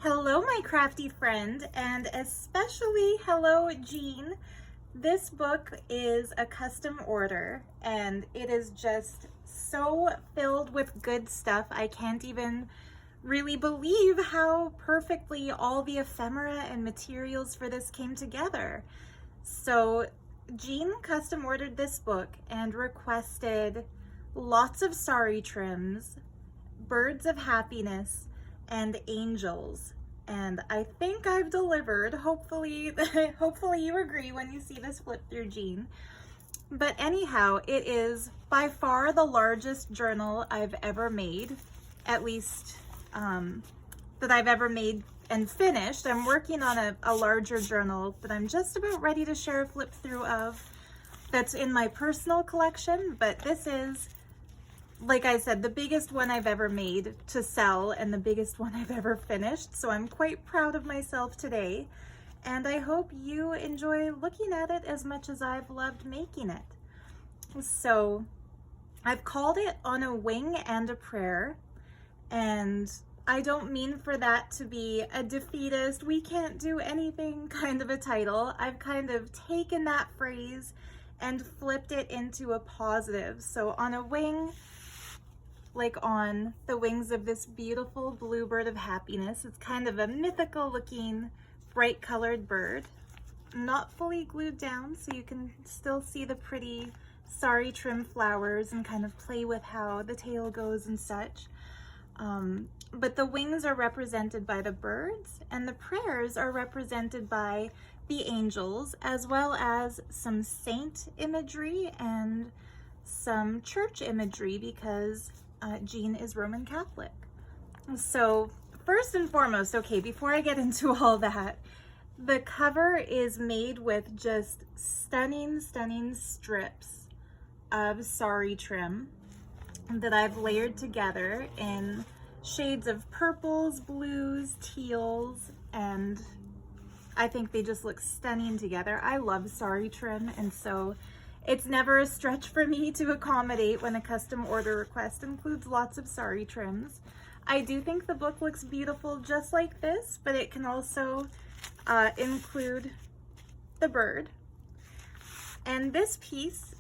Hello, my crafty friend, and especially hello, Jean. This book is a custom order, and it is just so filled with good stuff. I can't even really believe how perfectly all the ephemera and materials for this came together. So, Jean custom ordered this book and requested lots of sari trims, birds of happiness, and angels, and I think I've delivered. Hopefully you agree when you see this flip through, Jean. But anyhow, it is by far the largest journal I've ever made, at least that I've ever made and finished. I'm working on a larger journal that I'm just about ready to share a flip through of that's in my personal collection, but this is, like I said, the biggest one I've ever made to sell and the biggest one I've ever finished. So I'm quite proud of myself today. And I hope you enjoy looking at it as much as I've loved making it. So I've called it On a Wing and a Prayer. And I don't mean for that to be a defeatist, we can't do anything kind of a title. I've kind of taken that phrase and flipped it into a positive. So on a wing, like on the wings of this beautiful bluebird of happiness. It's kind of a mythical looking, bright colored bird. Not fully glued down, so you can still see the pretty sari trim flowers and kind of play with how the tail goes and such. But the wings are represented by the birds, and the prayers are represented by the angels, as well as some saint imagery and some church imagery, because Jean is Roman Catholic. So first and foremost, okay, before I get into all that, the cover is made with just stunning strips of sari trim that I've layered together in shades of purples, blues, teals, and I think they just look stunning together. I love sari trim, and so it's never a stretch for me to accommodate when a custom order request includes lots of sari trims. I do think the book looks beautiful just like this, but it can also include the bird. And this piece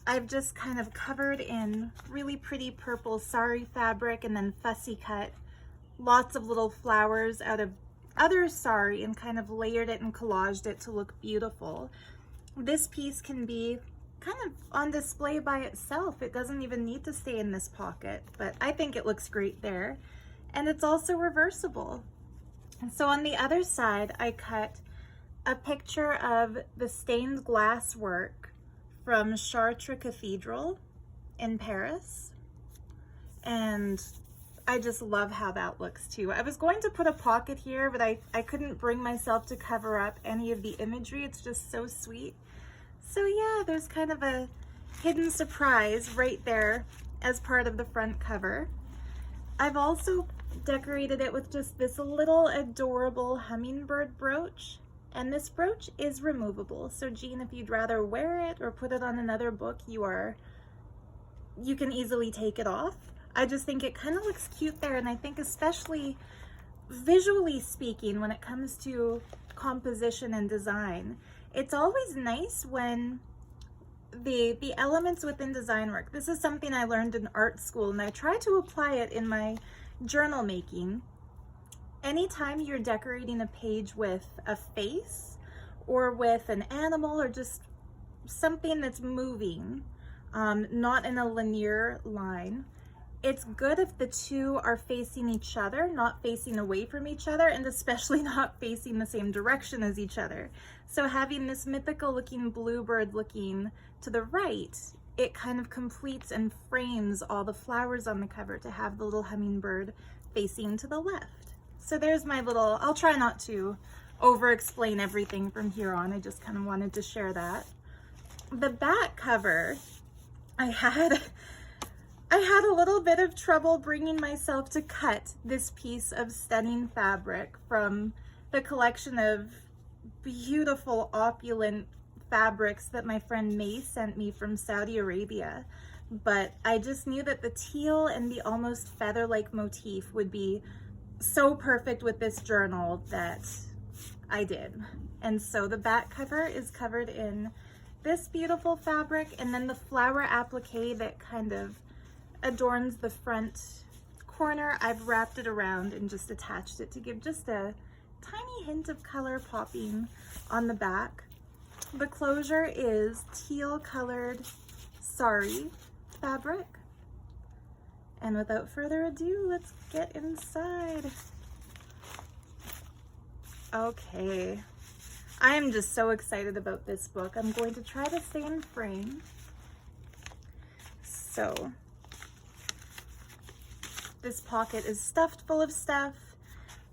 I've just kind of covered in really pretty purple sari fabric and then fussy cut lots of little flowers out of other sari and kind of layered it and collaged it to look beautiful. This piece can be kind of on display by itself. It doesn't even need to stay in this pocket, but I think it looks great there. And it's also reversible. And so on the other side, I cut a picture of the stained glass work from Chartres Cathedral in Paris. And I just love how that looks too. I was going to put a pocket here, but I couldn't bring myself to cover up any of the imagery. It's just so sweet. So yeah, there's kind of a hidden surprise right there as part of the front cover. I've also decorated it with just this little adorable hummingbird brooch. And this brooch is removable. So Jean, if you'd rather wear it or put it on another book, you can easily take it off. I just think it kind of looks cute there, and I think especially visually speaking, when it comes to composition and design, it's always nice when the elements within design work. This is something I learned in art school, and I try to apply it in my journal making. Anytime you're decorating a page with a face or with an animal or just something that's moving, not in a linear line, it's good if the two are facing each other, not facing away from each other, and especially not facing the same direction as each other. So having this mythical looking bluebird looking to the right, it kind of completes and frames all the flowers on the cover to have the little hummingbird facing to the left. So there's my little, I'll try not to over explain everything from here on. I just kind of wanted to share that. The back cover, I had a little bit of trouble bringing myself to cut this piece of stunning fabric from the collection of beautiful, opulent fabrics that my friend May sent me from Saudi Arabia. But I just knew that the teal and the almost feather-like motif would be so perfect with this journal that I did. And so the back cover is covered in this beautiful fabric, and then the flower applique that kind of adorns the front corner, I've wrapped it around and just attached it to give just a tiny hint of color popping on the back. The closure is teal colored Sari fabric. And without further ado, let's get inside. Okay, I am just so excited about this book. I'm going to try to stay in frame. So, this pocket is stuffed full of stuff,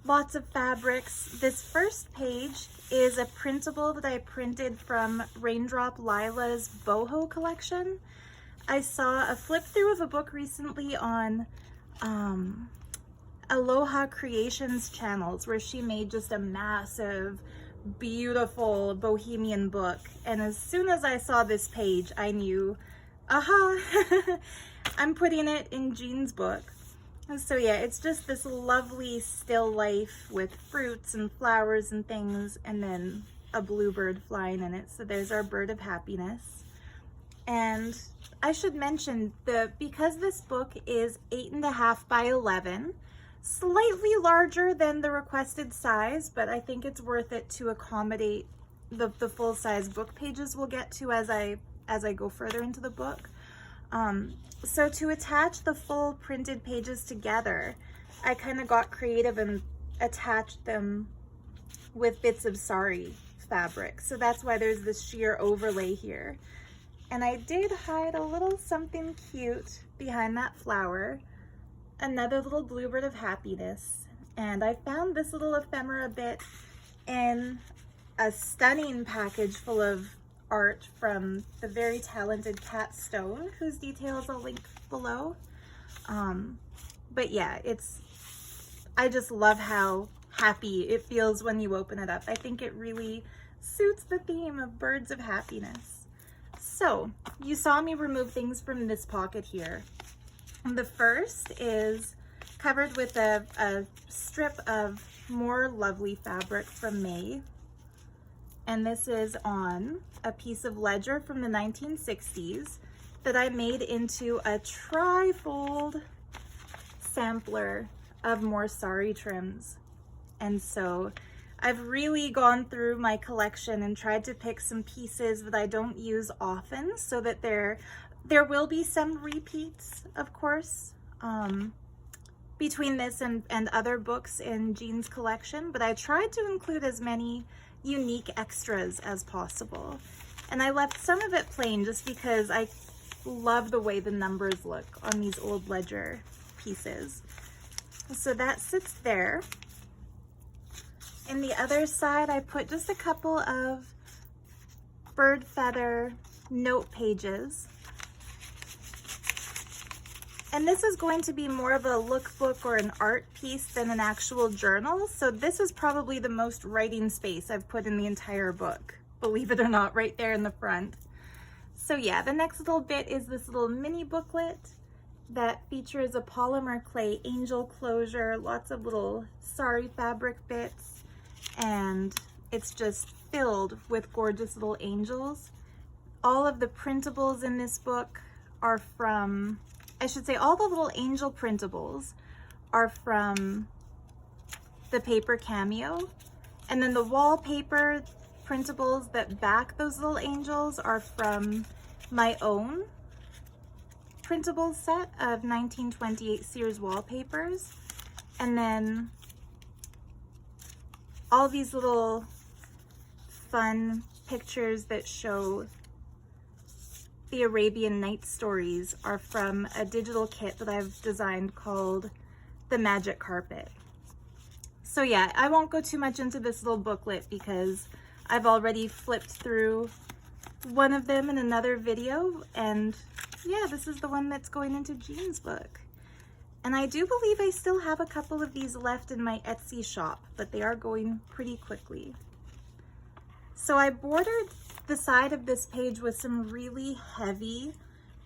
lots of fabrics. This first page is a printable that I printed from Raindrop Lila's boho collection. I saw a flip through of a book recently on Aloha Creations channels where she made just a massive, beautiful bohemian book. And as soon as I saw this page, I knew, aha, I'm putting it in Jean's book. So yeah, it's just this lovely still life with fruits and flowers and things, and then a bluebird flying in it. So there's our bird of happiness. And I should mention that because this book is 8.5 by 11, slightly larger than the requested size, but I think it's worth it to accommodate the full-size book pages we'll get to as I go further into the book. So to attach the full printed pages together, I kind of got creative and attached them with bits of Sari fabric. So that's why there's this sheer overlay here. And I did hide a little something cute behind that flower, another little bluebird of happiness. And I found this little ephemera bit in a stunning package full of art from the very talented Kat Stone, whose details I'll link below. But yeah, I just love how happy it feels when you open it up. I think it really suits the theme of birds of happiness. So you saw me remove things from this pocket here. The first is covered with a strip of more lovely fabric from May. And this is on a piece of ledger from the 1960s that I made into a tri-fold sampler of more Sari trims. And so I've really gone through my collection and tried to pick some pieces that I don't use often so that there will be some repeats, of course, between this and other books in Jean's collection, but I tried to include as many unique extras as possible. And I left some of it plain just because I love the way the numbers look on these old ledger pieces. So that sits there. In the other side, I put just a couple of bird feather note pages. And this is going to be more of a lookbook or an art piece than an actual journal. So this is probably the most writing space I've put in the entire book, believe it or not, right there in the front. So yeah, the next little bit is this little mini booklet that features a polymer clay angel closure, lots of little Sari fabric bits, and it's just filled with gorgeous little angels. All of the printables in this book are from, I should say all the little angel printables are from the paper Cameo. And then the wallpaper printables that back those little angels are from my own printable set of 1928 Sears wallpapers. And then all these little fun pictures that show the Arabian Night stories are from a digital kit that I've designed called the Magic Carpet. So yeah, I won't go too much into this little booklet because I've already flipped through one of them in another video, and yeah, this is the one that's going into Jean's book. And I do believe I still have a couple of these left in my Etsy shop, but they are going pretty quickly. So I bordered the side of this page with some really heavy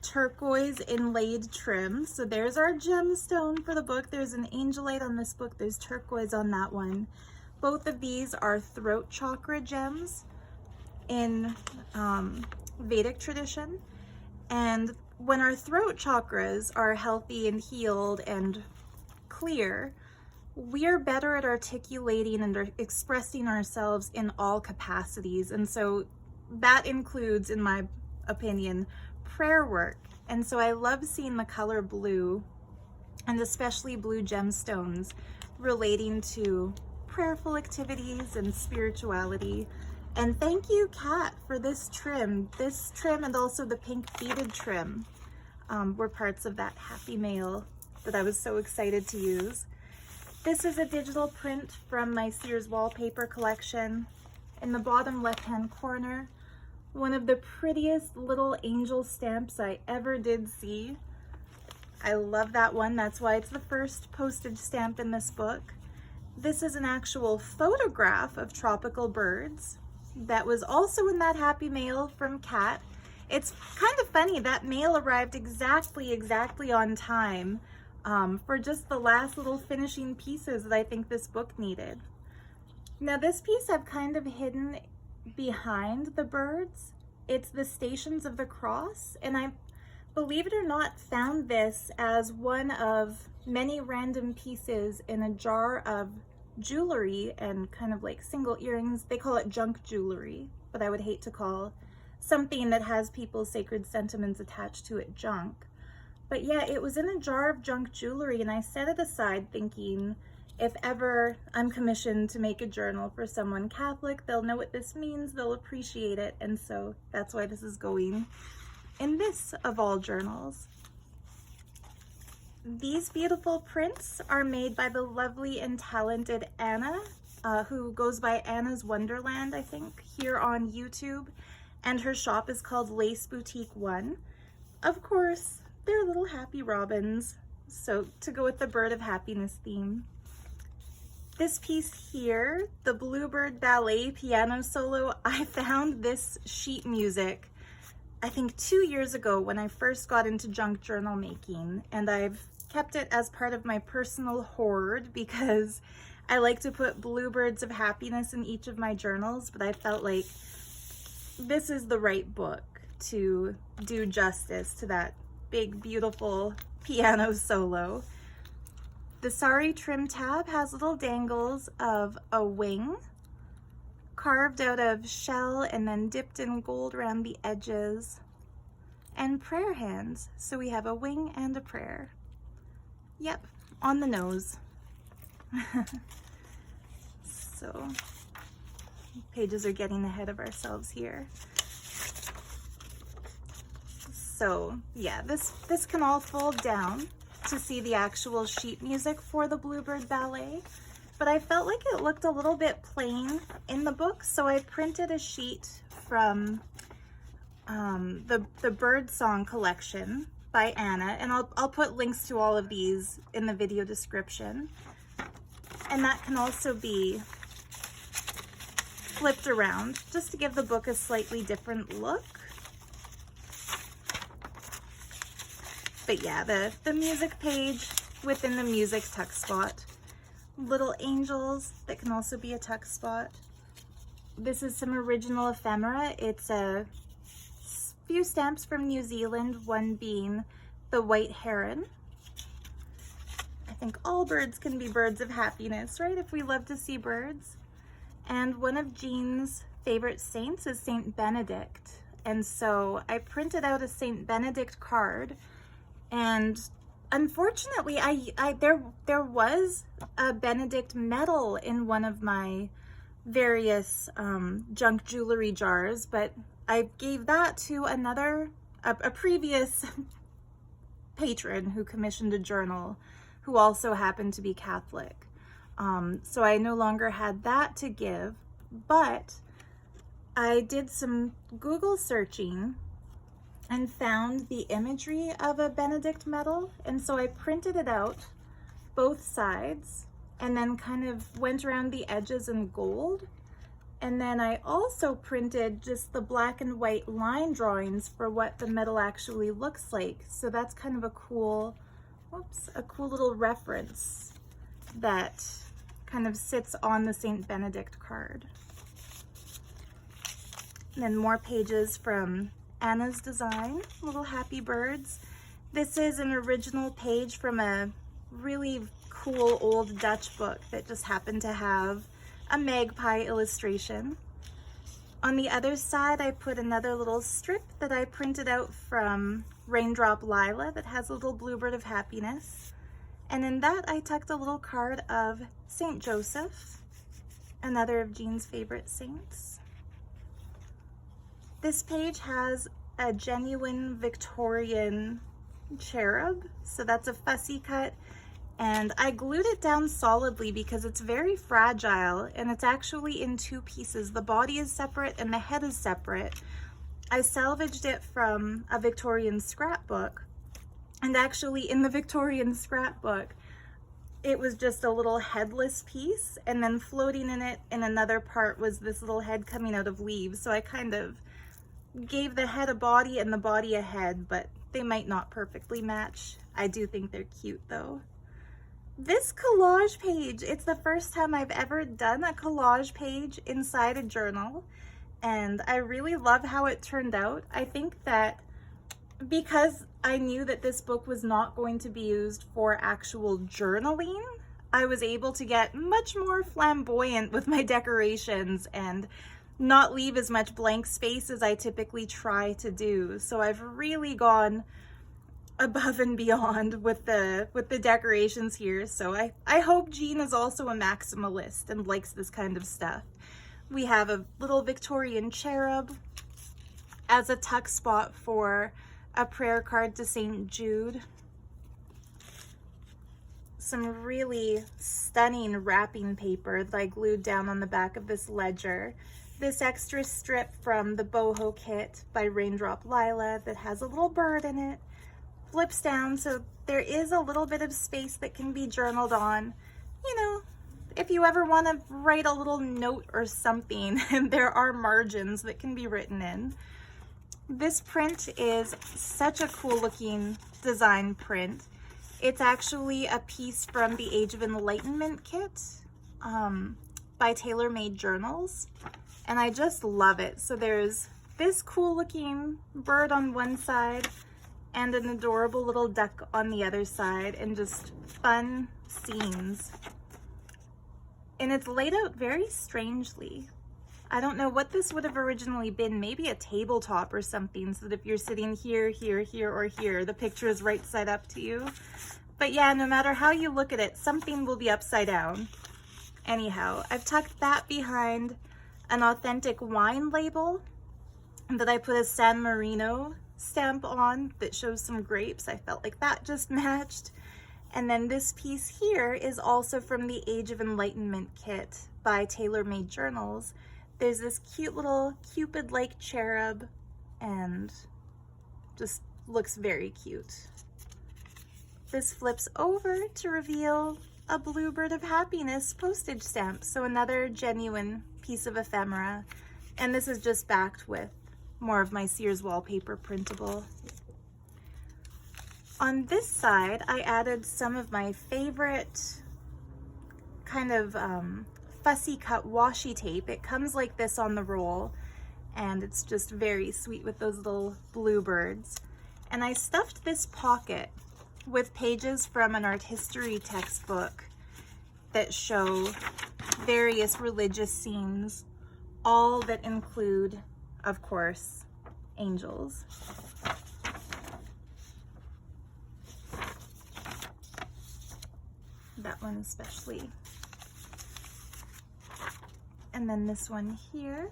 turquoise inlaid trim. So there's our gemstone for the book. There's an angelite on this book. There's turquoise on that one. Both of these are throat chakra gems in Vedic tradition. And when our throat chakras are healthy and healed and clear, we are better at articulating and expressing ourselves in all capacities. And so that includes, in my opinion, prayer work. And so I love seeing the color blue, and especially blue gemstones, relating to prayerful activities and spirituality. And thank you, Kat, for this trim. This trim and also the pink beaded trim were parts of that happy mail that I was so excited to use. This is a digital print from my Sears wallpaper collection. In the bottom left-hand corner, one of the prettiest little angel stamps I ever did see. I love that one. That's why it's the first postage stamp in this book. This is an actual photograph of tropical birds that was also in that happy mail from Kat. It's kind of funny, that mail arrived exactly on time for just the last little finishing pieces that I think this book needed. Now this piece I've kind of hidden behind the birds. It's the Stations of the Cross, and I, believe it or not, found this as one of many random pieces in a jar of jewelry and kind of like single earrings. They call it junk jewelry, but I would hate to call something that has people's sacred sentiments attached to it junk. But yeah, it was in a jar of junk jewelry, and I set it aside thinking, if ever I'm commissioned to make a journal for someone Catholic, they'll know what this means, they'll appreciate it, and so that's why this is going in this of all journals. These beautiful prints are made by the lovely and talented Anna, who goes by Anna's Wonderland, I think, here on YouTube, and her shop is called Lace Boutique 1. Of course, they're little happy robins, so to go with the Bird of Happiness theme. This piece here, the Bluebird Ballet piano solo, I found this sheet music, I think 2 years ago when I first got into junk journal making, and I've kept it as part of my personal hoard because I like to put bluebirds of happiness in each of my journals, but I felt like this is the right book to do justice to that big, beautiful piano solo. The Sari trim tab has little dangles of a wing carved out of shell and then dipped in gold around the edges, and prayer hands. So we have a wing and a prayer. Yep, on the nose. So, pages are getting ahead of ourselves here. So yeah, this can all fold down to see the actual sheet music for the Bluebird Ballet, but I felt like it looked a little bit plain in the book, so I printed a sheet from the Bird Song collection by Anna, and I'll put links to all of these in the video description. And that can also be flipped around just to give the book a slightly different look. But yeah, the music page within the music tuck spot. Little angels that can also be a tuck spot. This is some original ephemera. It's a few stamps from New Zealand, one being the white heron. I think all birds can be birds of happiness, right? If we love to see birds. And one of Jean's favorite saints is Saint Benedict. And so I printed out a Saint Benedict card, and unfortunately there was a Benedict medal in one of my various junk jewelry jars, but I gave that to a previous patron who commissioned a journal, who also happened to be Catholic. So I no longer had that to give, but I did some Google searching and found the imagery of a Benedict medal, and so I printed it out, both sides, and then kind of went around the edges in gold And then I also printed just the black and white line drawings for what the metal actually looks like. So that's kind of a cool, a cool little reference that kind of sits on the St. Benedict card. And then more pages from Anna's design, little happy birds. This is an original page from a really cool old Dutch book that just happened to have a magpie illustration. On the other side, I put another little strip that I printed out from Raindrop Lila that has a little bluebird of happiness. And in that, I tucked a little card of Saint Joseph, another of Jean's favorite saints. This page has a genuine Victorian cherub, so that's a fussy cut. And I glued it down solidly because it's very fragile and it's actually in two pieces. The body is separate and the head is separate. I salvaged it from a Victorian scrapbook, and actually in the Victorian scrapbook, it was just a little headless piece, and then floating in it in another part was this little head coming out of leaves. So I kind of gave the head a body and the body a head, but they might not perfectly match. I do think they're cute though. This collage page, it's the first time I've ever done a collage page inside a journal, and I really love how it turned out. I think that because I knew that this book was not going to be used for actual journaling, I was able to get much more flamboyant with my decorations and not leave as much blank space as I typically try to do. So I've really gone above and beyond with the decorations here. So I hope Jean is also a maximalist and likes this kind of stuff. We have a little Victorian cherub as a tuck spot for a prayer card to St. Jude. Some really stunning wrapping paper that I glued down on the back of this ledger. This extra strip from the boho kit by Raindrop Lila that has a little bird in it. Flips down, so there is a little bit of space that can be journaled on. You know, if you ever want to write a little note or something, there are margins that can be written in. This print is such a cool looking design print. It's actually a piece from the Age of Enlightenment kit by Tailor Made Journals, and I just love it. So there's this cool looking bird on one side and an adorable little duck on the other side, and just fun scenes. And it's laid out very strangely. I don't know what this would have originally been, maybe a tabletop or something, so that if you're sitting here, here, here, or here, the picture is right side up to you. But yeah, no matter how you look at it, something will be upside down. Anyhow, I've tucked that behind an authentic wine label that I put a San Marino stamp on that shows some grapes. I felt like that just matched. And then this piece here is also from the Age of Enlightenment kit by Tailor Made Journals. There's this cute little Cupid-like cherub and just looks very cute. This flips over to reveal a bluebird of happiness postage stamp. So another genuine piece of ephemera. And this is just backed with more of my Sears wallpaper printable. On this side, I added some of my favorite kind of fussy cut washi tape. It comes like this on the roll, and it's just very sweet with those little bluebirds. And I stuffed this pocket with pages from an art history textbook that show various religious scenes, all that include, of course, angels. That one especially. And then this one here.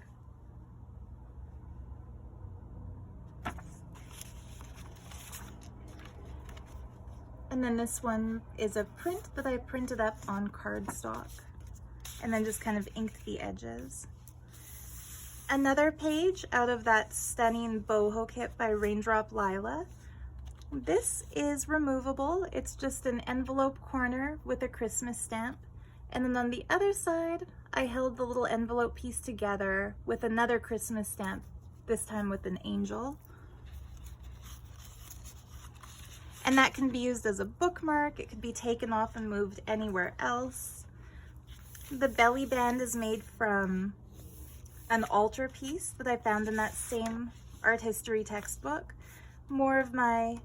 And then this one is a print that I printed up on cardstock and then just kind of inked the edges. Another page out of that stunning boho kit by Raindrop Lila. This is removable. It's just an envelope corner with a Christmas stamp. And then on the other side, I held the little envelope piece together with another Christmas stamp, this time with an angel. And that can be used as a bookmark. It could be taken off and moved anywhere else. The belly band is made from an altar piece that I found in that same art history textbook. More of my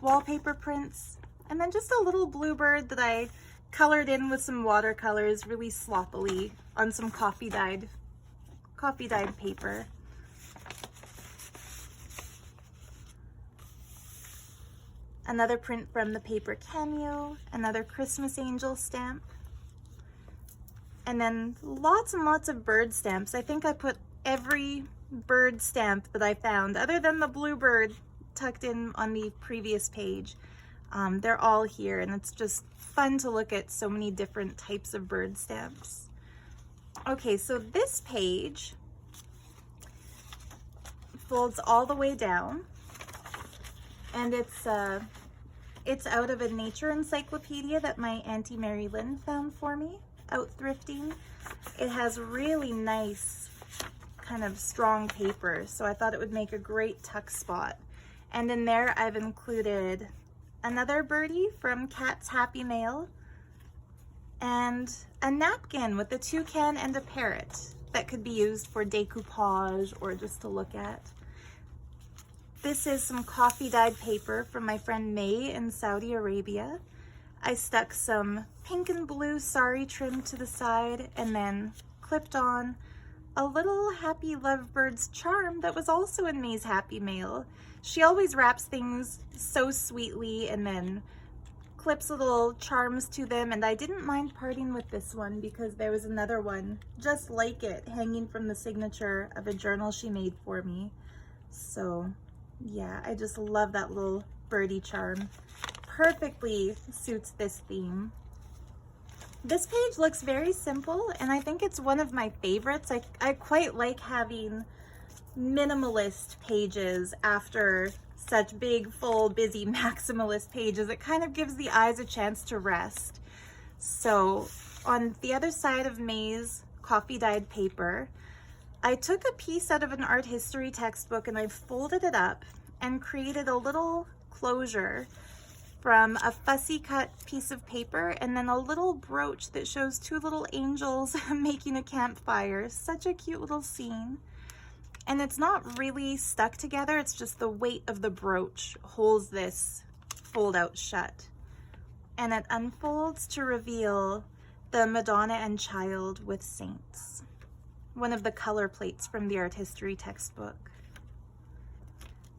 wallpaper prints, and then just a little bluebird that I colored in with some watercolors really sloppily on some coffee dyed paper. Another print from the paper cameo, another Christmas angel stamp, and then lots and lots of bird stamps. I think I put every bird stamp that I found, other than the bluebird tucked in on the previous page. They're all here, and it's just fun to look at so many different types of bird stamps. Okay, so this page folds all the way down, and it's out of a nature encyclopedia that my Auntie Mary Lynn found for me out thrifting. It has really nice kind of strong paper, so I thought it would make a great tuck spot. And in there I've included another birdie from Cat's Happy Mail and a napkin with a toucan and a parrot that could be used for decoupage or just to look at. This is some coffee dyed paper from my friend May in Saudi Arabia. I stuck some pink and blue sari trim to the side and then clipped on a little happy lovebirds charm that was also in May's Happy Mail. She always wraps things so sweetly and then clips little charms to them, and I didn't mind parting with this one because there was another one just like it hanging from the signature of a journal she made for me. So yeah, I just love that little birdie charm. Perfectly suits this theme. This page looks very simple, and I think it's one of my favorites. I quite like having minimalist pages after such big, full, busy Maximalist pages. It kind of gives the eyes a chance to rest. So on the other side of May's coffee dyed paper, I took a piece out of an art history textbook and I folded it up and created a little closure from a fussy cut piece of paper, and then a little brooch that shows two little angels making a campfire. Such a cute little scene. And it's not really stuck together, it's just the weight of the brooch holds this fold out shut. And it unfolds to reveal the Madonna and Child with Saints, one of the color plates from the art history textbook.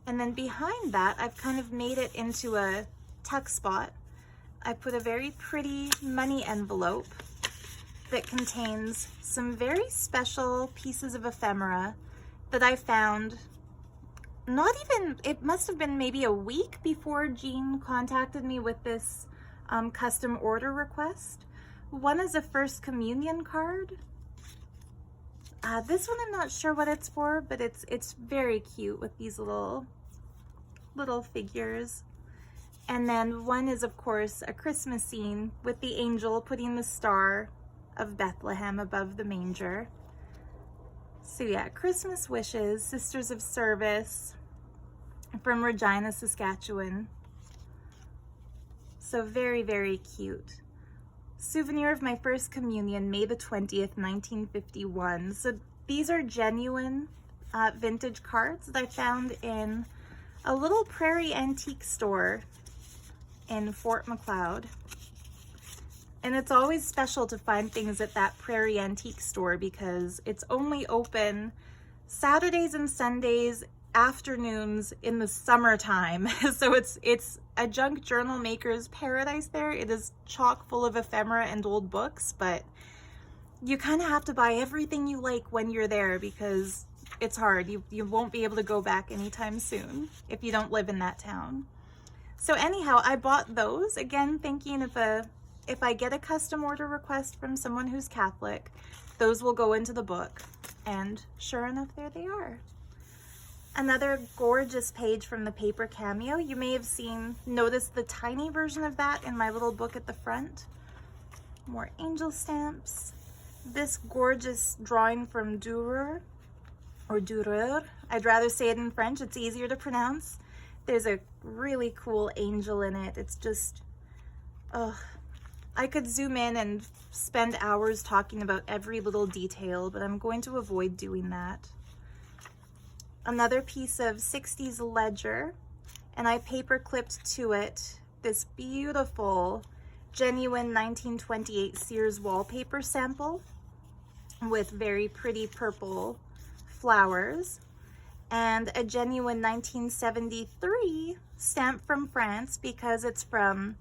And then behind that, I've kind of made it into a tuck spot. I put a very pretty money envelope that contains some very special pieces of ephemera that I found it must have been maybe a week before Jean contacted me with this custom order request. One is a First Communion card. This one I'm not sure what it's for, but it's very cute with these little figures. And then one is, of course, a Christmas scene with the angel putting the star of Bethlehem above the manger. So yeah, Christmas wishes, Sisters of Service from Regina, Saskatchewan. So very, very cute. Souvenir of my First Communion, May the 20th, 1951. So these are genuine vintage cards that I found in a little prairie antique store in Fort McLeod. And it's always special to find things at that prairie antique store because it's only open Saturdays and Sundays afternoons in the summertime. So it's a junk journal maker's paradise there. It is chock full of ephemera and old books, but you kind of have to buy everything you like when you're there because it's hard. You won't be able to go back anytime soon if you don't live in that town. So anyhow, I bought those, again, thinking if I get a custom order request from someone who's Catholic, those will go into the book. And sure enough, there they are. Another gorgeous page from the paper cameo. You may have noticed the tiny version of that in my little book at the front. More angel stamps. this gorgeous drawing from Dürer, or Dürer. I'd rather say it in French, it's easier to pronounce. There's a really cool angel in it. It's just, oh, I could zoom in and spend hours talking about every little detail, but I'm going to avoid doing that. Another piece of 60s ledger, and I paper clipped to it this beautiful, genuine 1928 Sears wallpaper sample with very pretty purple flowers, and a genuine 1973 stamp from France because it's from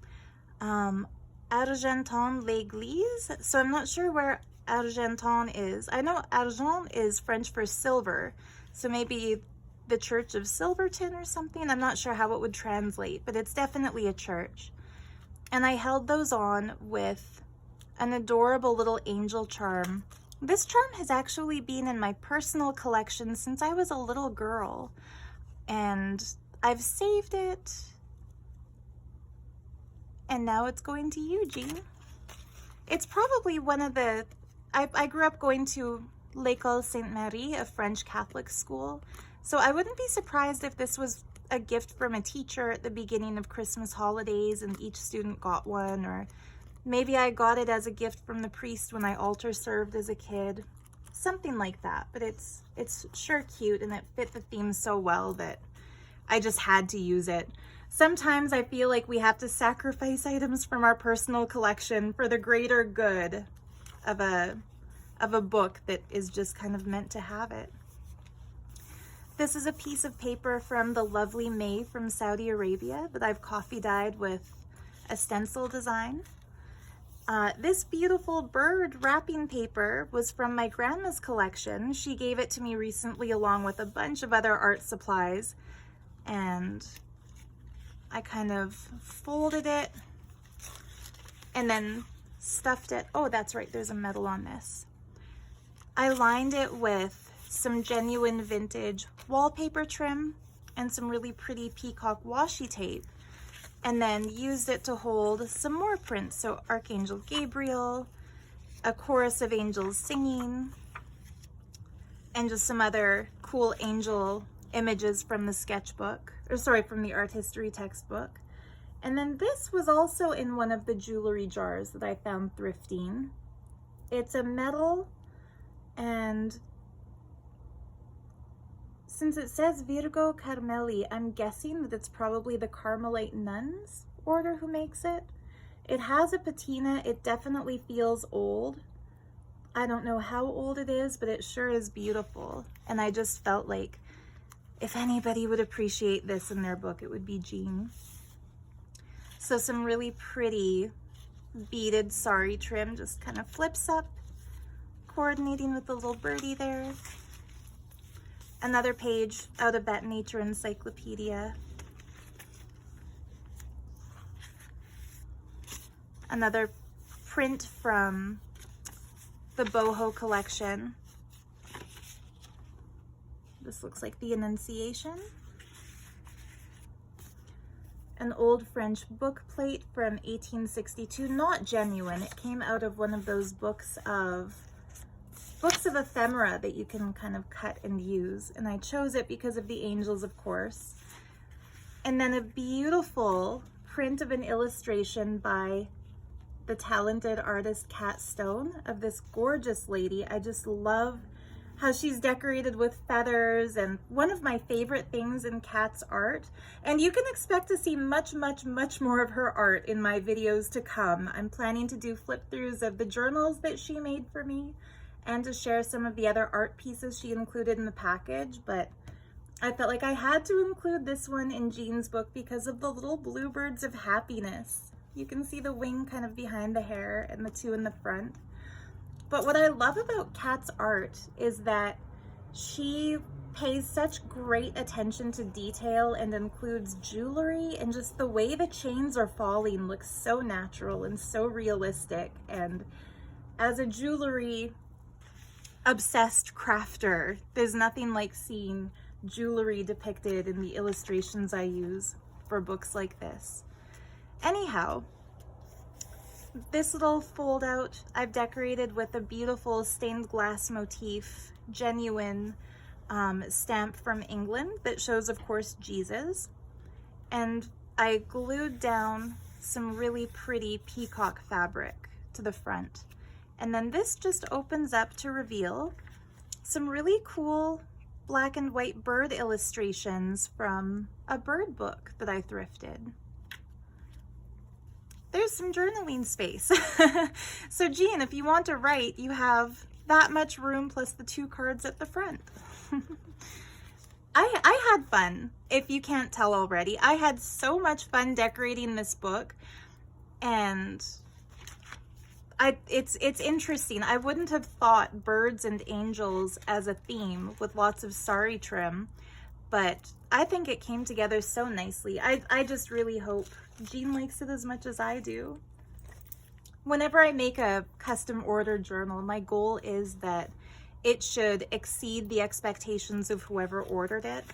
Argenton-l'Église. So I'm not sure where Argenton is. I know Argent is French for silver, so maybe the Church of Silverton or something. I'm not sure how it would translate, but it's definitely a church. And I held those on with an adorable little angel charm. This charm has actually been in my personal collection since I was a little girl, and I've saved it, and now it's going to you, Jean. It's probably one of the, I grew up going to L'École Sainte-Marie, a French Catholic school, so I wouldn't be surprised if this was a gift from a teacher at the beginning of Christmas holidays and each student got one, or maybe I got it as a gift from the priest when I altar served as a kid. Something like that, but it's sure cute, and it fit the theme so well that I just had to use it. Sometimes I feel like we have to sacrifice items from our personal collection for the greater good of a book that is just kind of meant to have it. This is a piece of paper from the lovely May from Saudi Arabia that I've coffee dyed with a stencil design. This beautiful bird wrapping paper was from my grandma's collection. She gave it to me recently along with a bunch of other art supplies, and I kind of folded it and then stuffed it. Oh, that's right, there's a medal on this. I lined it with some genuine vintage wallpaper trim and some really pretty peacock washi tape, and then used it to hold some more prints. So Archangel Gabriel, a chorus of angels singing, and just some other cool angel images from the sketchbook, or sorry, from the art history textbook. And then this was also in one of the jewelry jars that I found thrifting. It's a medal, and since it says Virgo Carmeli, I'm guessing that it's probably the Carmelite nuns order who makes it. It has a patina. It definitely feels old. I don't know how old it is, but it sure is beautiful. And I just felt like if anybody would appreciate this in their book, it would be Jean. So some really pretty beaded sari trim just kind of flips up, coordinating with the little birdie there. Another page out of that nature encyclopedia. Another print from the boho collection. This looks like the Annunciation. An old French book plate from 1862, not genuine. It came out of one of those books of ephemera that you can kind of cut and use, and I chose it because of the angels, of course. And then a beautiful print of an illustration by the talented artist Kat Stone of this gorgeous lady. I just love how she's decorated with feathers, and one of my favorite things in Kat's art, and you can expect to see much more of her art in my videos to come. I'm planning to do flip throughs of the journals that she made for me, and to share some of the other art pieces she included in the package, but I felt like I had to include this one in Jean's book because of the little bluebirds of happiness. You can see the wing kind of behind the hair and the two in the front. But what I love about Kat's art is that she pays such great attention to detail and includes jewelry, and just the way the chains are falling looks so natural and so realistic. And as a jewelry obsessed crafter, there's nothing like seeing jewelry depicted in the illustrations I use for books like this. Anyhow, This little fold out I've decorated with a beautiful stained glass motif, genuine stamp from England that shows, of course, Jesus. And I glued down some really pretty peacock fabric to the front. And then this just opens up to reveal some really cool black and white bird illustrations from a bird book that I thrifted. There's some journaling space. So Jean, if you want to write, you have that much room plus the 2 cards at the front. I had fun, if you can't tell already. I had so much fun decorating this book, and it's interesting. I wouldn't have thought birds and angels as a theme with lots of sari trim, but I think it came together so nicely. I just really hope Jean likes it as much as I do. Whenever I make a custom order journal, my goal is that it should exceed the expectations of whoever ordered it.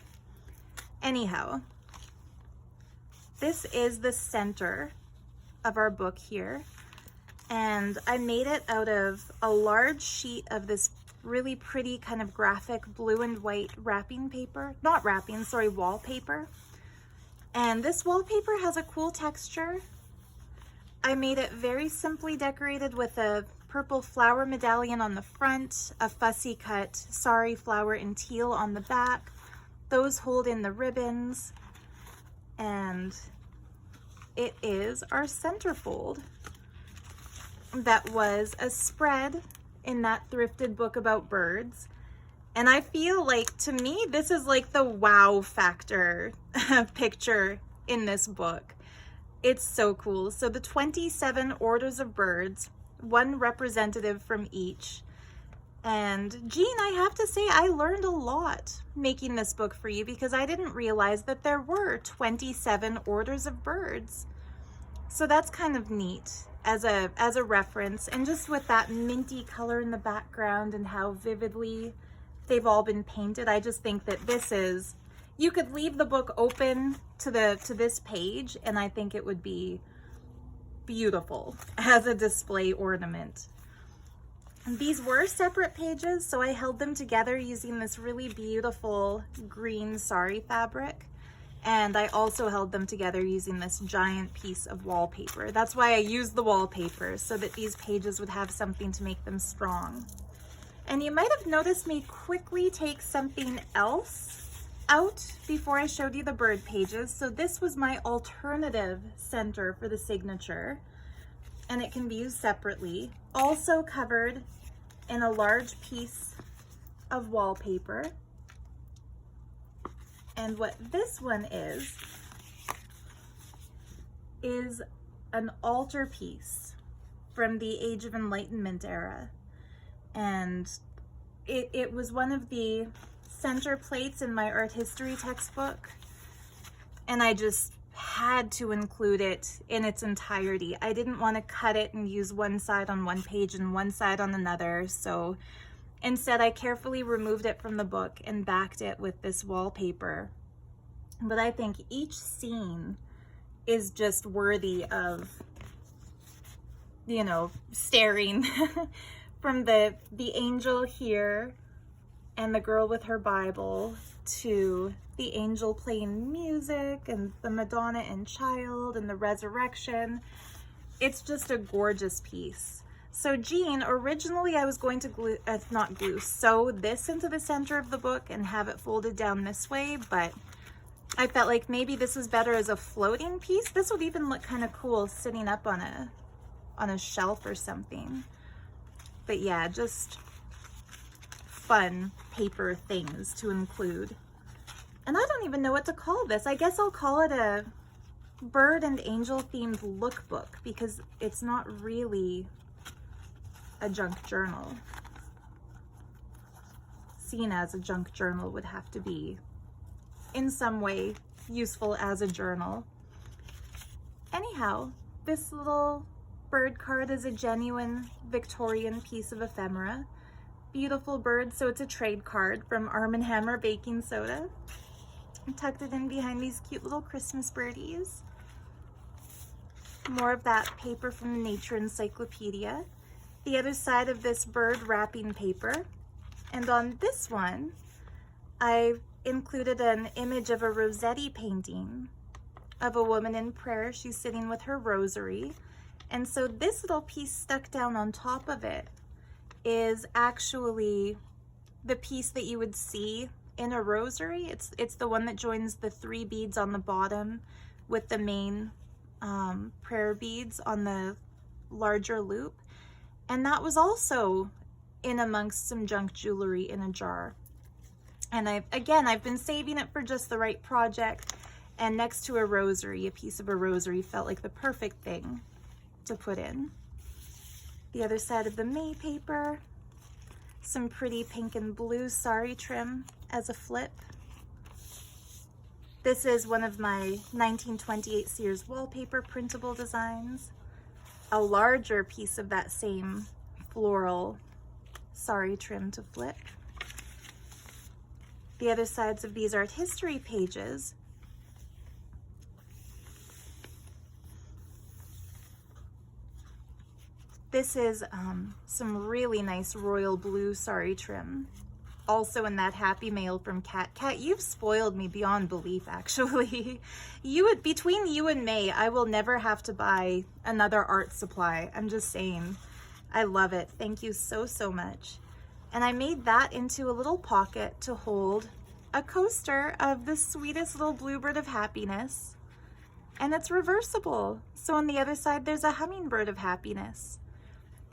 Anyhow, this is the center of our book here, and I made it out of a large sheet of this really pretty kind of graphic blue and white wrapping paper, not wrapping, sorry, wallpaper. And this wallpaper has a cool texture. I made it very simply decorated with a purple flower medallion on the front, a fussy cut sari flower in teal on the back. Those hold in the ribbons, and it is our centerfold. That was a spread in that thrifted book about birds. And I feel like, to me, this is like the wow factor picture in this book. It's so cool. So the 27 orders of birds, 1 representative from each. And Jean, I have to say, I learned a lot making this book for you, because I didn't realize that there were 27 orders of birds. So that's kind of neat as a reference. And just with that minty color in the background and how vividly they've all been painted, I just think that this is, you could leave the book open to this page, and I think it would be beautiful as a display ornament. And these were separate pages, so I held them together using this really beautiful green sari fabric. And I also held them together using this giant piece of wallpaper. That's why I used the wallpaper, so that these pages would have something to make them strong. And you might have noticed me quickly take something else out before I showed you the bird pages. So this was my alternative center for the signature, and it can be used separately. Also covered in a large piece of wallpaper. And what this one is an altarpiece from the Age of Enlightenment era. And it was one of the center plates in my art history textbook, and I just had to include it in its entirety. I didn't want to cut it and use one side on one page and one side on another, so instead I carefully removed it from the book and backed it with this wallpaper. But I think each scene is just worthy of, you know, staring. From the angel here and the girl with her Bible, to the angel playing music and the Madonna and child and the resurrection. It's just a gorgeous piece. So Jean, originally I was going to sew this into the center of the book and have it folded down this way, but I felt like maybe this was better as a floating piece. This would even look kind of cool sitting up on a shelf or something. But yeah, just fun paper things to include. And I don't even know what to call this. I guess I'll call it a bird and angel themed lookbook, because it's not really a junk journal. Seen as a junk journal would have to be in some way useful as a journal. Anyhow, this little bird card is a genuine Victorian piece of ephemera. Beautiful bird, so it's a trade card from Arm & Hammer Baking Soda. I tucked it in behind these cute little Christmas birdies. more of that paper from the Nature Encyclopedia. The other side of this bird wrapping paper. And on this one, I included an image of a Rossetti painting of a woman in prayer. She's sitting with her rosary. And so this little piece stuck down on top of it is actually the piece that you would see in a rosary. It's the one that joins the 3 beads on the bottom with the main prayer beads on the larger loop. And that was also in amongst some junk jewelry in a jar. And I've been saving it for just the right project. And next to a rosary, a piece of a rosary felt like the perfect thing to put in. The other side of the May paper, some pretty pink and blue sari trim as a flip. This is one of my 1928 Sears wallpaper printable designs. A larger piece of that same floral sari trim to flip. The other sides of these art history pages. This is some really nice royal blue sari trim. Also in that happy mail from Kat. Kat, you've spoiled me beyond belief, actually. Between you and May, I will never have to buy another art supply. I'm just saying. I love it. Thank you so, so much. And I made that into a little pocket to hold a coaster of the sweetest little bluebird of happiness. And it's reversible. So on the other side, there's a hummingbird of happiness.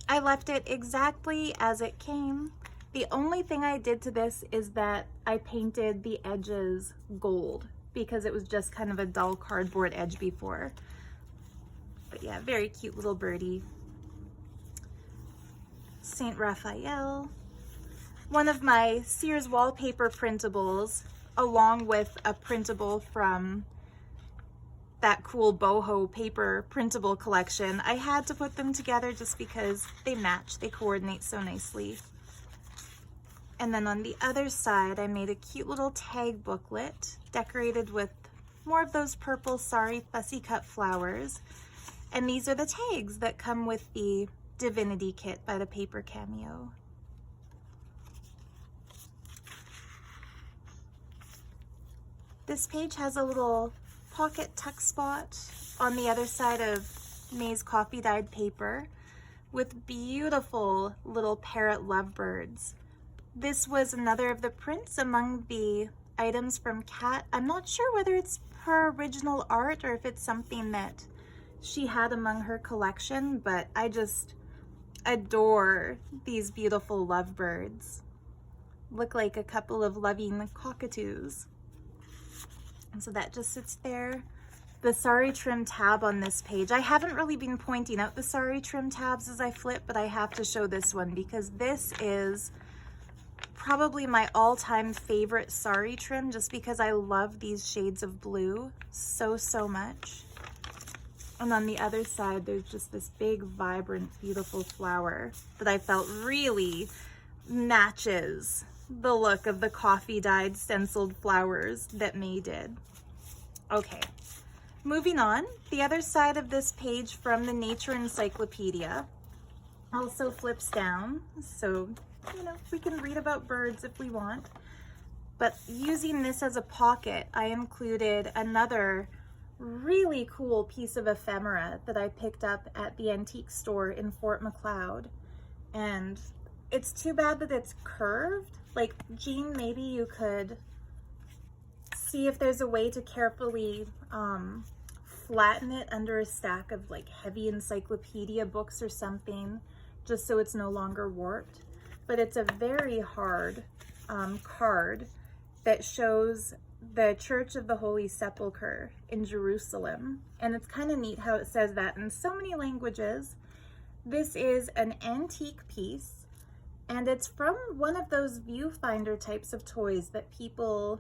I left it exactly as it came. The only thing I did to this is that I painted the edges gold because it was just kind of a dull cardboard edge before. But yeah, very cute little birdie. Saint Raphael. One of my Sears wallpaper printables, along with a printable from that cool boho paper printable collection. I had to put them together just because they match, they coordinate so nicely. And then on the other side, I made a cute little tag booklet decorated with more of those purple Sari fussy cut flowers. And these are the tags that come with the Divinity kit by the Paper Cameo. This page has a little pocket tuck spot on the other side of May's coffee dyed paper with beautiful little parrot lovebirds. This was another of the prints among the items from Kat. I'm not sure whether it's her original art or if it's something that she had among her collection, but I just adore these beautiful lovebirds. Look like a couple of loving cockatoos. And so that just sits there. The Sari trim tab on this page. I haven't really been pointing out the Sari trim tabs as I flip, but I have to show this one because this is probably my all-time favorite Sari trim just because I love these shades of blue so, so much. And on the other side, there's just this big, vibrant, beautiful flower that I felt really matches the look of the coffee-dyed stenciled flowers that May did. Okay, moving on. The other side of this page from the Nature Encyclopedia also flips down, so we can read about birds if we want. But using this as a pocket, I included another really cool piece of ephemera that I picked up at the antique store in Fort McLeod. And it's too bad that it's curved. Like, Jean, maybe you could see if there's a way to carefully flatten it under a stack of like heavy encyclopedia books or something, just so it's no longer warped. But it's a very hard card that shows the Church of the Holy Sepulchre in Jerusalem. And it's kind of neat how it says that in so many languages. This is an antique piece, and it's from one of those viewfinder types of toys that people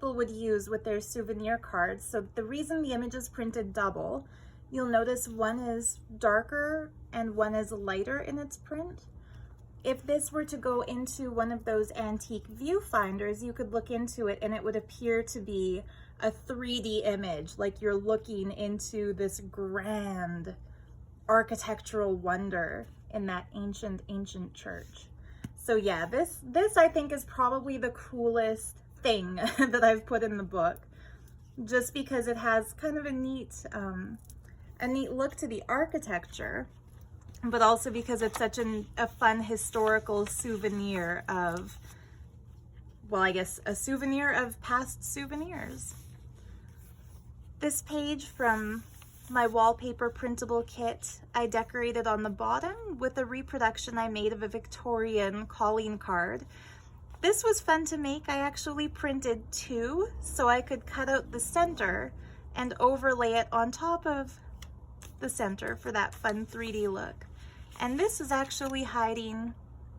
would use with their souvenir cards. So the reason the image is printed double, you'll notice one is darker and one is lighter in its print. If this were to go into one of those antique viewfinders, you could look into it and it would appear to be a 3D image, like you're looking into this grand architectural wonder in that ancient church. So yeah, this I think is probably the coolest thing that I've put in the book, just because it has kind of a neat look to the architecture, but also because it's such a fun historical souvenir of, well, I guess a souvenir of past souvenirs. This page from my wallpaper printable kit, I decorated on the bottom with a reproduction I made of a Victorian calling card. This was fun to make. I actually printed two so I could cut out the center and overlay it on top of the center for that fun 3D look. And this is actually hiding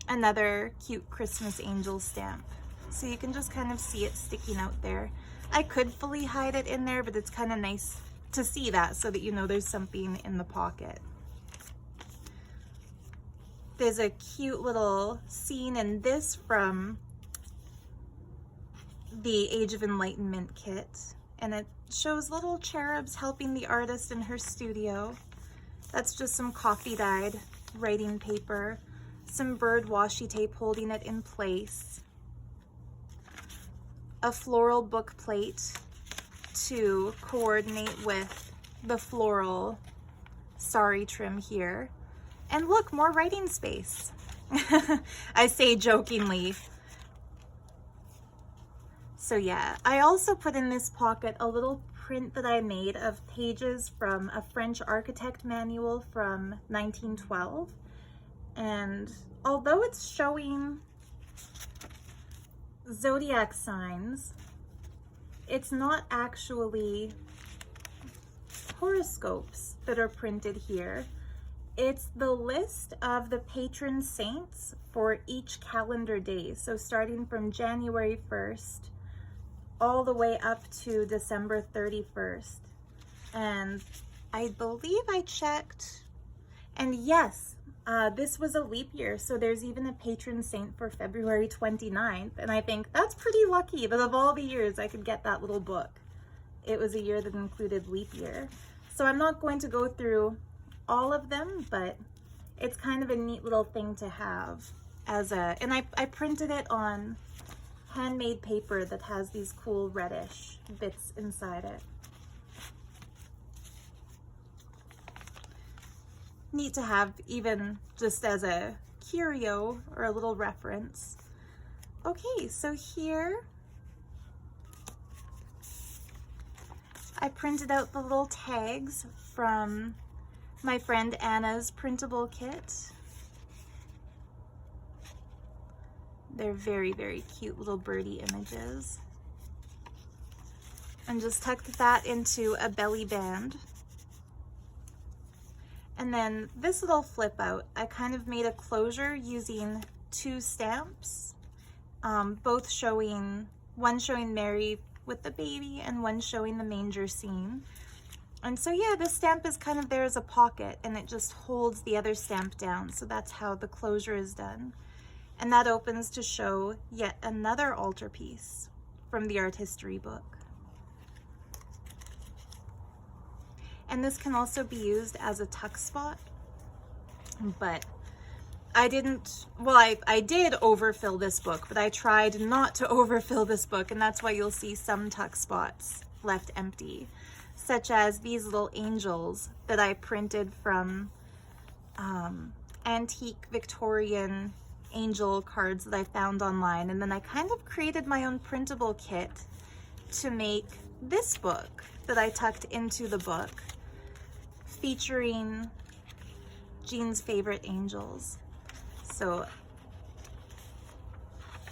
another cute Christmas angel stamp. So you can just kind of see it sticking out there. I could fully hide it in there, but it's kind of nice to see that so that you know there's something in the pocket. There's a cute little scene in this from the Age of Enlightenment kit, and it shows little cherubs helping the artist in her studio. That's just some coffee dyed writing paper, some bird washi tape holding it in place, a floral book plate to coordinate with the floral Sari trim here. And look, more writing space. I say jokingly. So yeah, I also put in this pocket a little print that I made of pages from a French architect manual from 1912. And although it's showing zodiac signs, it's not actually horoscopes that are printed here. It's the list of the patron saints for each calendar day. So starting from January 1st all the way up to December 31st. And I believe I checked, and yes, this was a leap year, so there's even a patron saint for February 29th, and I think that's pretty lucky that of all the years I could get that little book. It was a year that included leap year. So I'm not going to go through all of them, but it's kind of a neat little thing to have as a, and I printed it on handmade paper that has these cool reddish bits inside it. Neat to have even just as a curio or a little reference. Okay, so here I printed out the little tags from my friend Anna's printable kit. They're very, very cute little birdie images. And just tucked that into a belly band. And then this little flip out, I kind of made a closure using two stamps, both showing, one showing Mary with the baby and one showing the manger scene. And so yeah, this stamp is kind of there as a pocket and it just holds the other stamp down. So that's how the closure is done. And that opens to show yet another altarpiece from the art history book. And this can also be used as a tuck spot, but I didn't, well, I did overfill this book, but I tried not to overfill this book, and that's why you'll see some tuck spots left empty, such as these little angels that I printed from antique Victorian angel cards that I found online. And then I kind of created my own printable kit to make this book that I tucked into the book, featuring Jean's favorite angels. So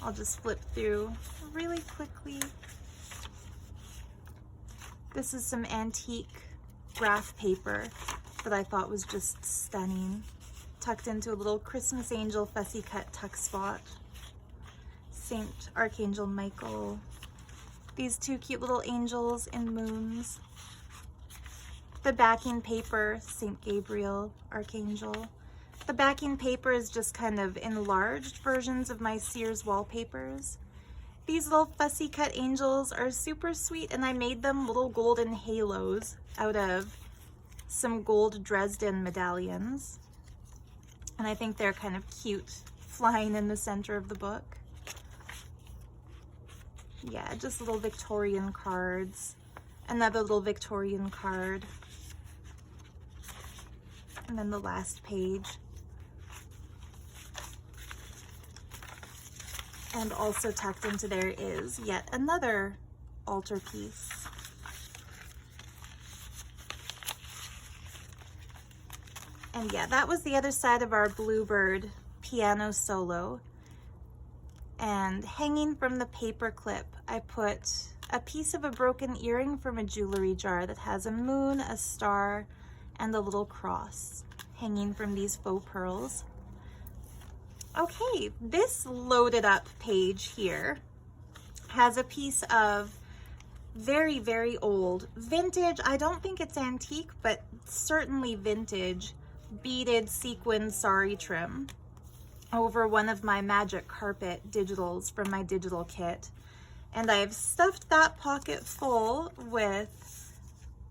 I'll just flip through really quickly. This is some antique graph paper that I thought was just stunning, tucked into a little Christmas angel fussy cut tuck spot. Saint Archangel Michael. These two cute little angels in moons. The backing paper, Saint Gabriel, Archangel. The backing paper is just kind of enlarged versions of my Sears wallpapers. These little fussy cut angels are super sweet, and I made them little golden halos out of some gold Dresden medallions. And I think they're kind of cute, flying in the center of the book. Yeah, just little Victorian cards. Another little Victorian card. And then the last page. And also tucked into there is yet another altarpiece. And yeah, that was the other side of our Bluebird piano solo. And hanging from the paper clip, I put a piece of a broken earring from a jewelry jar that has a moon, a star, and a little cross hanging from these faux pearls. Okay, this loaded up page here has a piece of very, very old, vintage, I don't think it's antique, but certainly vintage, beaded sequin sari trim over one of my magic carpet digitals from my digital kit. And I've stuffed that pocket full with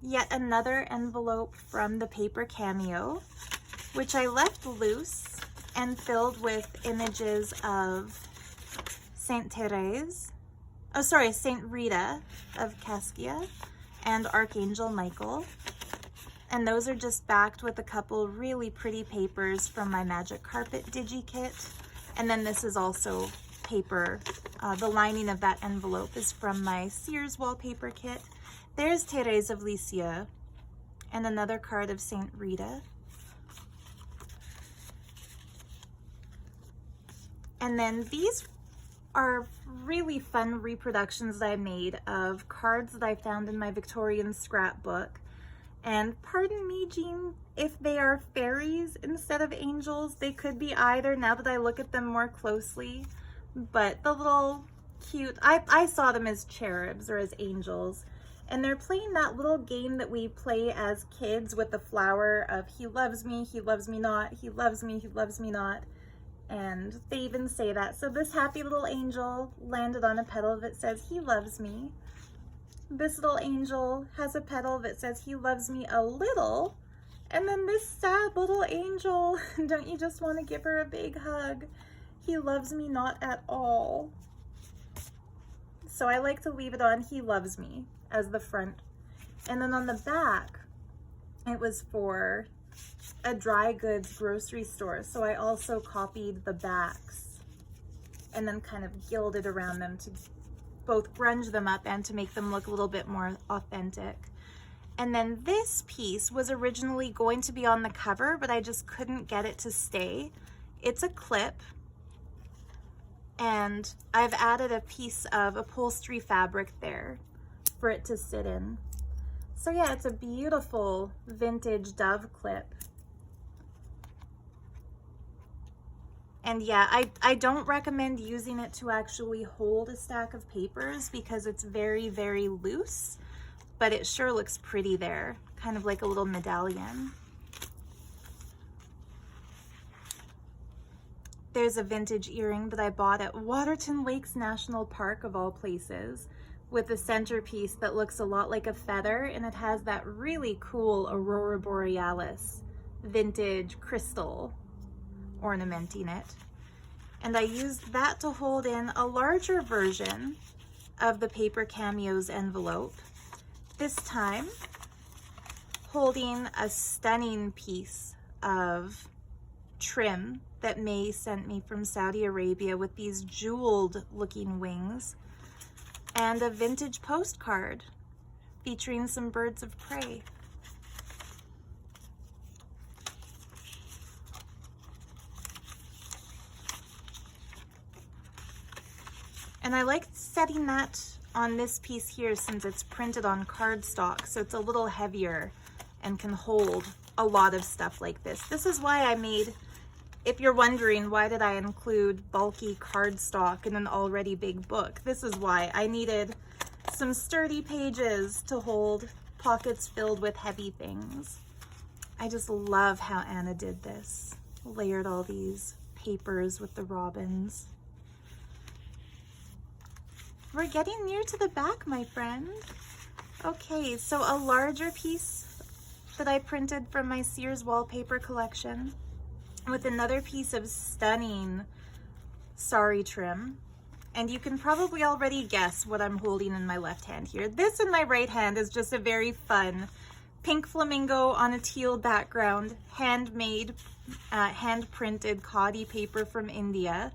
yet another envelope from the paper cameo, which I left loose and filled with images of Saint Therese, oh sorry, Saint Rita of Cascia and Archangel Michael. And those are just backed with a couple really pretty papers from my Magic Carpet Digi kit. And then this is also paper. The lining of that envelope is from my Sears wallpaper kit. There's Therese of Lisieux and another card of Saint Rita. And then these are really fun reproductions that I made of cards that I found in my Victorian scrapbook. And pardon me, Jean, if they are fairies instead of angels. They could be either now that I look at them more closely. But the little cute, I saw them as cherubs or as angels. And they're playing that little game that we play as kids with the flower of he loves me not, he loves me not. And they even say that. So this happy little angel landed on a petal that says he loves me. This little angel has a petal that says he loves me a little. And then this sad little angel, don't you just want to give her a big hug? He loves me not at all. So I like to leave it on he loves me as the front. And then on the back, it was for a dry goods grocery store. So I also copied the backs and then kind of gilded around them to both grunge them up and to make them look a little bit more authentic. And then this piece was originally going to be on the cover, but I just couldn't get it to stay. It's a clip, and I've added a piece of upholstery fabric there for it to sit in. So yeah, it's a beautiful vintage dove clip. And yeah, I don't recommend using it to actually hold a stack of papers because it's very, very loose, but it sure looks pretty there, kind of like a little medallion. There's a vintage earring that I bought at Waterton Lakes National Park, of all places, with a centerpiece that looks a lot like a feather, and it has that really cool Aurora Borealis vintage crystal ornamenting it. And I used that to hold in a larger version of the Paper Cameos envelope, this time holding a stunning piece of trim that May sent me from Saudi Arabia with these jeweled looking wings, and a vintage postcard featuring some birds of prey. And I like setting that on this piece here since it's printed on cardstock, so it's a little heavier and can hold a lot of stuff like this. This is why I made, if you're wondering why did I include bulky cardstock in an already big book, this is why. I needed some sturdy pages to hold pockets filled with heavy things. I just love how Anna did this. Layered all these papers with the robins. we're getting near to the back, my friend. Okay, so a larger piece that I printed from my Sears wallpaper collection with another piece of stunning Sari trim. And you can probably already guess what I'm holding in my left hand here. This in my right hand is just a very fun pink flamingo on a teal background, handmade, hand-printed khadi paper from India.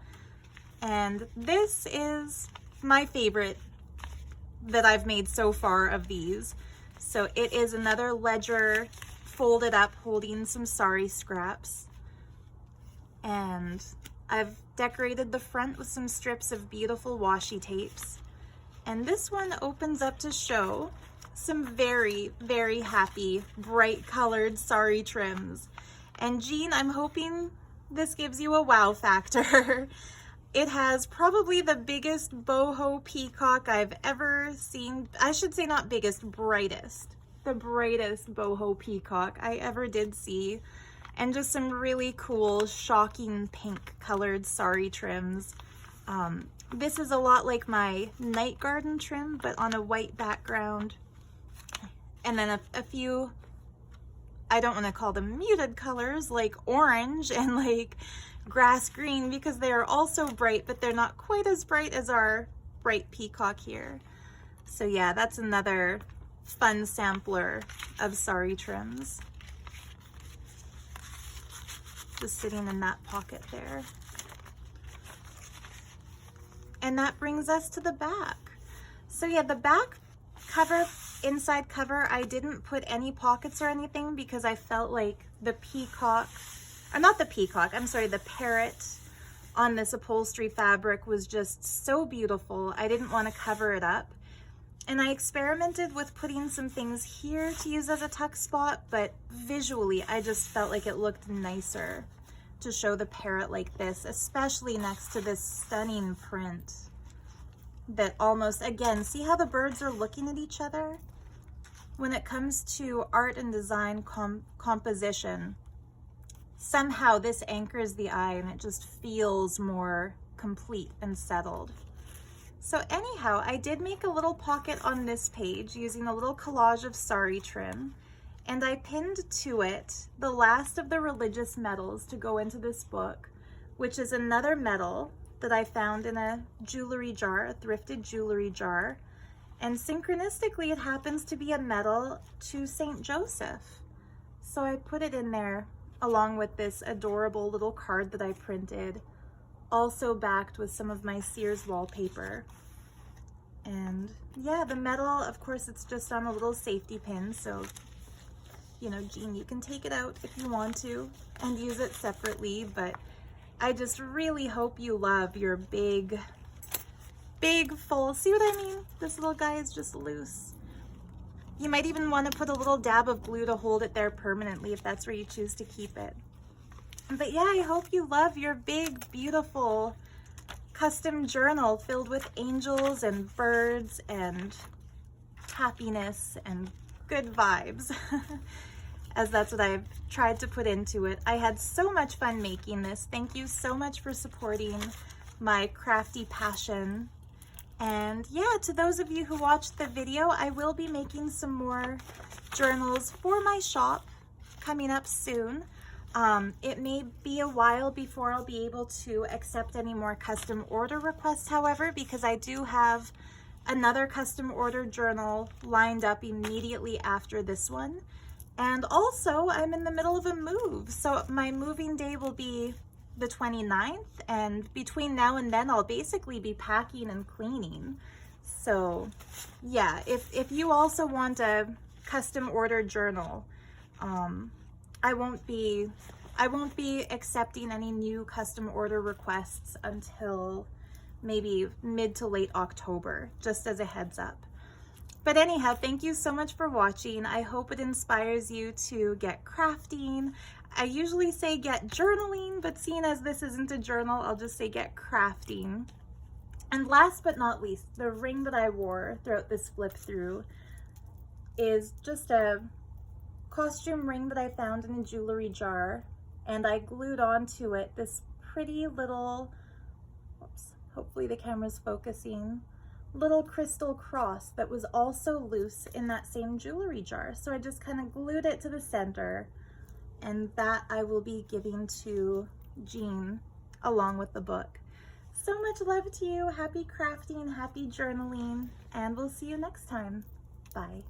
And this is my favorite that I've made so far of these. So it is another ledger folded up holding some Sari scraps. And I've decorated the front with some strips of beautiful washi tapes. And this one opens up to show some very, very happy, bright colored Sari trims. And Jean, I'm hoping this gives you a wow factor. It has probably the biggest boho peacock I've ever seen. I should say not biggest, brightest. The brightest boho peacock I ever did see. And just some really cool, shocking pink colored Sari trims. This is a lot like my Night Garden trim, but on a white background. And then a few, I don't want to call them muted colors, like orange and like grass green, because they are also bright, but they're not quite as bright as our bright peacock here. So yeah, that's another fun sampler of Sari trims. Just sitting in that pocket there. And that brings us to the back. So yeah, the back cover, inside cover, I didn't put any pockets or anything because I felt like the peacock, or not the peacock, I'm sorry, the parrot on this upholstery fabric was just so beautiful. I didn't want to cover it up. And I experimented with putting some things here to use as a tuck spot, but visually I just felt like it looked nicer to show the parrot like this, especially next to this stunning print that almost, again, see how the birds are looking at each other? When it comes to art and design composition, somehow this anchors the eye and it just feels more complete and settled. So anyhow, I did make a little pocket on this page using a little collage of Sari trim, and I pinned to it the last of the religious medals to go into this book, which is another medal that I found in a jewelry jar, a thrifted jewelry jar. And synchronistically, it happens to be a medal to Saint Joseph. So I put it in there along with this adorable little card that I printed, also backed with some of my Sears wallpaper. And yeah, the medal, of course, it's just on a little safety pin. So, you know, Jean, you can take it out if you want to and use it separately. But I just really hope you love your big, full, see what I mean? This little guy is just loose. You might even want to put a little dab of glue to hold it there permanently if that's where you choose to keep it. But yeah, I hope you love your big, beautiful custom journal filled with angels and birds and happiness and good vibes, as that's what I've tried to put into it. I had so much fun making this. Thank you so much for supporting my crafty passion. And yeah, to those of you who watched the video, I will be making some more journals for my shop coming up soon. It may be a while before I'll be able to accept any more custom order requests, however, because I do have another custom order journal lined up immediately after this one. And also, I'm in the middle of a move, so my moving day will be the 29th, and between now and then I'll basically be packing and cleaning. So yeah, if you also want a custom order journal, I won't be accepting any new custom order requests until maybe mid to late October, just as a heads up. But anyhow, thank you so much for watching. I hope it inspires you to get crafting. I usually say get journaling, but seeing as this isn't a journal, I'll just say get crafting. And last but not least, the ring that I wore throughout this flip through is just a costume ring that I found in a jewelry jar, and I glued onto it this pretty little, oops, hopefully the camera's focusing, little crystal cross that was also loose in that same jewelry jar. So I just kind of glued it to the center, and that I will be giving to Jean along with the book. So much love to you. Happy crafting, happy journaling, and we'll see you next time. Bye.